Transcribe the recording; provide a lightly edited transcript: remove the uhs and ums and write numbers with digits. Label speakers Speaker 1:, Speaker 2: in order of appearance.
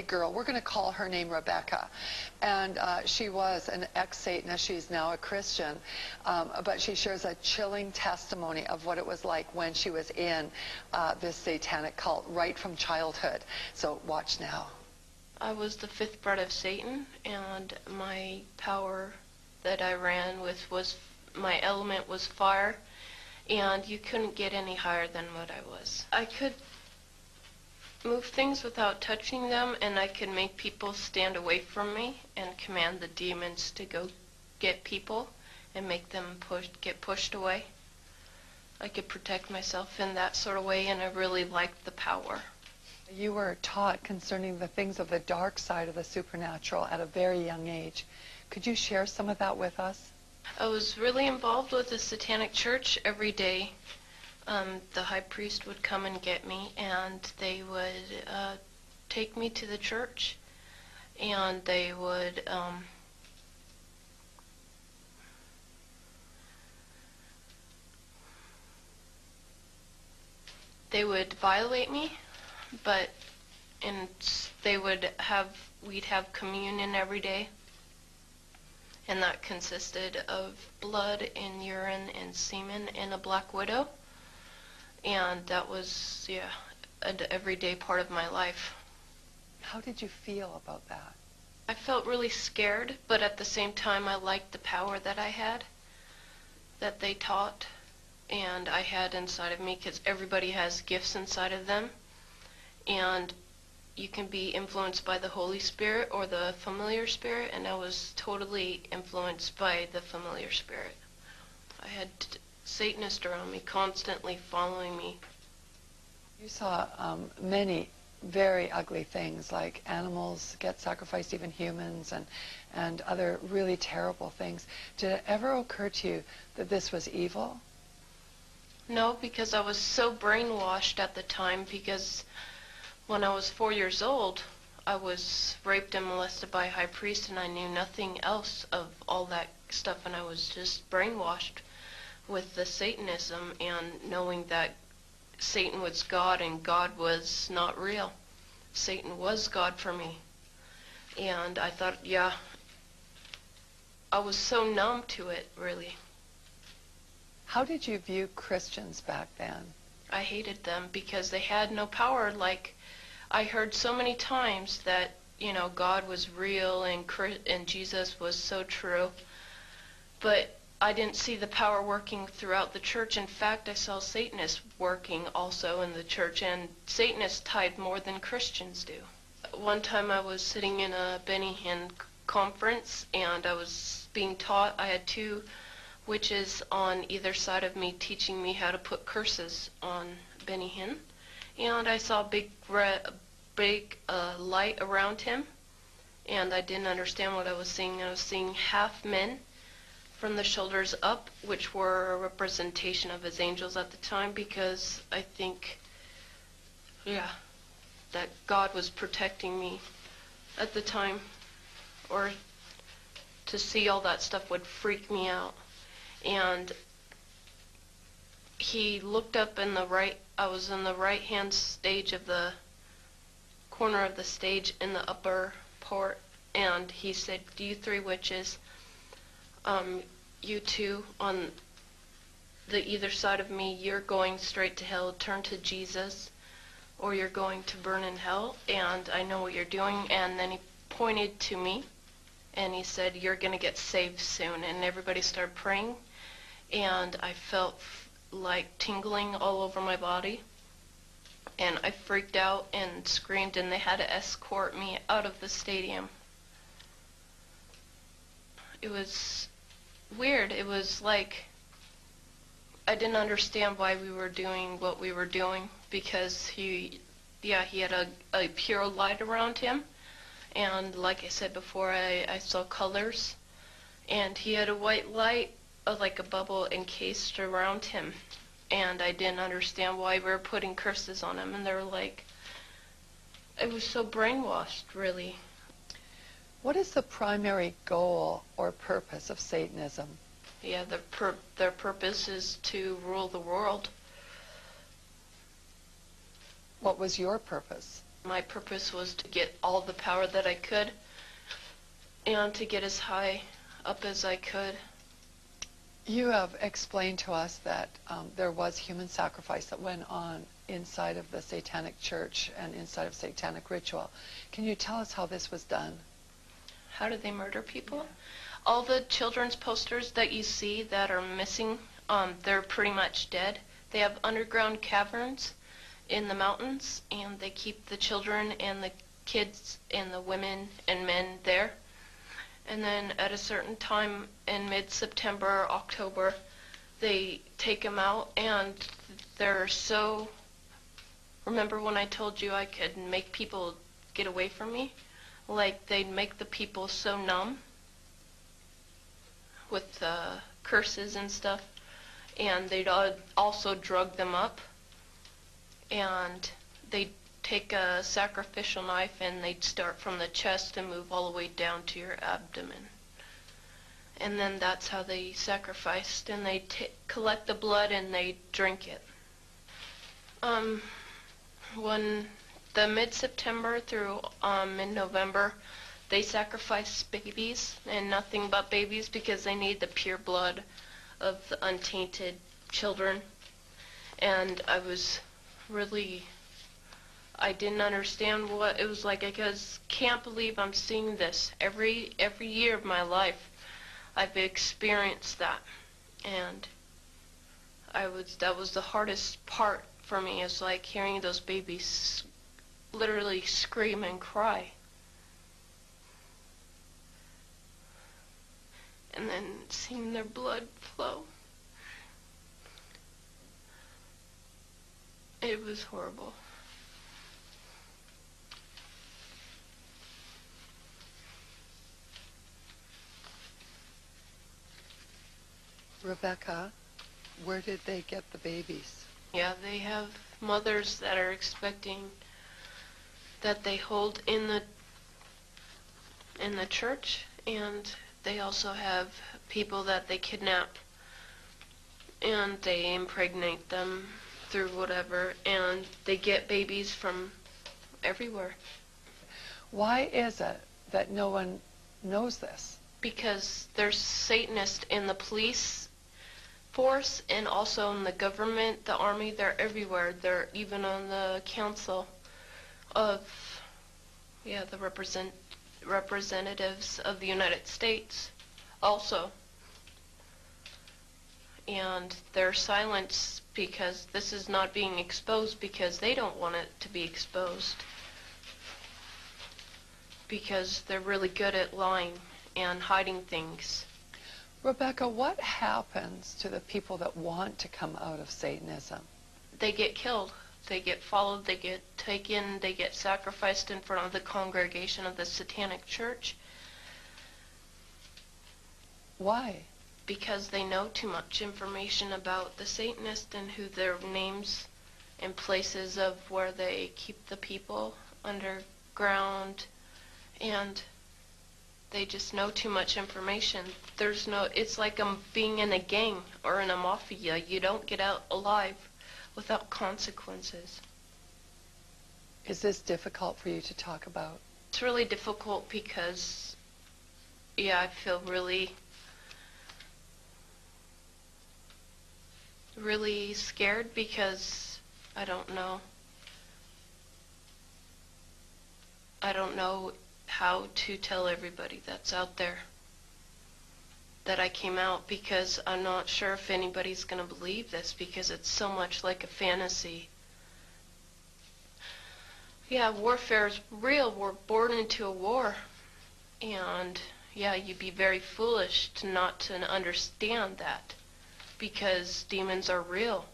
Speaker 1: girl. We're going to call her name Rebecca. And she was an ex-Satanist. She's now a Christian. But she shares a chilling testimony of what it was like when she was in this satanic cult right from childhood. So watch now.
Speaker 2: I was the fifth bred of Satan, and my power that I ran with was, my element was fire, and you couldn't get any higher than what I was. I could move things without touching them, and I could make people stand away from me and command the demons to go get people and make them get pushed away. I could protect myself in that sort of way, and I really liked the power.
Speaker 1: You were taught concerning the things of the dark side of the supernatural at a very young age. Could you share some of that with us?
Speaker 2: I was really involved with the Satanic Church every day. The high priest would come and get me, and they would take me to the church, and they would violate me, but we'd have communion every day, and that consisted of blood and urine and semen and a black widow. And that was, yeah, an everyday part of my life.
Speaker 1: How did you feel about that?
Speaker 2: I felt really scared, but at the same time I liked the power that I had, that they taught, and I had inside of me, because everybody has gifts inside of them, and you can be influenced by the Holy Spirit or the familiar spirit, and I was totally influenced by the familiar spirit. I had Satanists around me, constantly following me.
Speaker 1: You saw many very ugly things, like animals get sacrificed, even humans, and other really terrible things. Did it ever occur to you that this was evil?
Speaker 2: No, because I was so brainwashed at the time, because when I was 4 years old, I was raped and molested by a high priest, and I knew nothing else of all that stuff, and I was just brainwashed with the Satanism and knowing that Satan was God and God was not real. Satan was God for me. And I thought, yeah, I was so numb to it, really.
Speaker 1: How did you view Christians back then?
Speaker 2: I hated them because they had no power. Like, I heard so many times that, you know, God was real and Jesus was so true. But I didn't see the power working throughout the church. In fact, I saw Satanists working also in the church, and Satanists tithe more than Christians do. One time I was sitting in a Benny Hinn conference, and I was being taught. I had two witches on either side of me teaching me how to put curses on Benny Hinn, and I saw a big light around him, and I didn't understand what I was seeing. I was seeing half men from the shoulders up, which were a representation of his angels at the time, because I think, yeah, that God was protecting me at the time, or to see all that stuff would freak me out. And he looked up in the right, I was in the right hand stage of the corner of the stage in the upper part, and he said, "You three witches, you two on the either side of me, you're going straight to hell. Turn to Jesus, or you're going to burn in hell, and I know what you're doing." And then he pointed to me, and he said, "You're going to get saved soon." And everybody started praying, and I felt like tingling all over my body, and I freaked out and screamed, and they had to escort me out of the stadium. It was weird. It was like I didn't understand why we were doing what we were doing, because he had a pure light around him, and like I said before, I saw colors, and he had a white light, like a bubble encased around him, and I didn't understand why we were putting curses on him, and they were like, it was so brainwashed, really.
Speaker 1: What is the primary goal or purpose of Satanism?
Speaker 2: Yeah, their purpose is to rule the world.
Speaker 1: What was your purpose?
Speaker 2: My purpose was to get all the power that I could and to get as high up as I could.
Speaker 1: You have explained to us that there was human sacrifice that went on inside of the Satanic Church and inside of Satanic ritual. Can you tell us how this was done?
Speaker 2: How do they murder people? All the children's posters that you see that are missing, they're pretty much dead. They have underground caverns in the mountains, and they keep the children and the kids and the women and men there. And then at a certain time in mid-September, October, they take them out, and they're so... Remember when I told you I could make people get away from me? Like, they'd make the people so numb with curses and stuff, and they'd also drug them up, and they'd take a sacrificial knife and they'd start from the chest and move all the way down to your abdomen. And then that's how they sacrificed, and they'd collect the blood and they'd drink it. When the mid-September through mid-November, they sacrifice babies and nothing but babies because they need the pure blood of the untainted children. And I didn't understand what it was like. I just can't believe I'm seeing this. Every year of my life, I've experienced that. And that was the hardest part for me, is like hearing those babies literally scream and cry. And then seeing their blood flow. It was horrible.
Speaker 1: Rebecca, where did they get the babies?
Speaker 2: Yeah, they have mothers that are expecting, that they hold in the church, and they also have people that they kidnap and they impregnate them through whatever, and they get babies from everywhere.
Speaker 1: Why is it that no one knows this?
Speaker 2: Because there's Satanists in the police force and also in the government, the army. They're everywhere. They're even on the council of, the representatives of the United States also. And they're silenced because this is not being exposed, because they don't want it to be exposed. Because they're really good at lying and hiding things.
Speaker 1: Rebecca, what happens to the people that want to come out of Satanism?
Speaker 2: They get killed. They get followed. They get taken. They get sacrificed in front of the congregation of the Satanic Church.
Speaker 1: Why?
Speaker 2: Because they know too much information about the Satanists and who their names and places of where they keep the people underground, and they just know too much information. It's like being in a gang or in a mafia. You don't get out alive without consequences.
Speaker 1: Is this difficult for you to talk about?
Speaker 2: It's really difficult because, I feel really scared because I don't know how to tell everybody that's out there that I came out, because I'm not sure if anybody's going to believe this, because it's so much like a fantasy. Warfare is real. We're born into a war. And you'd be very foolish not to understand that, because demons are real.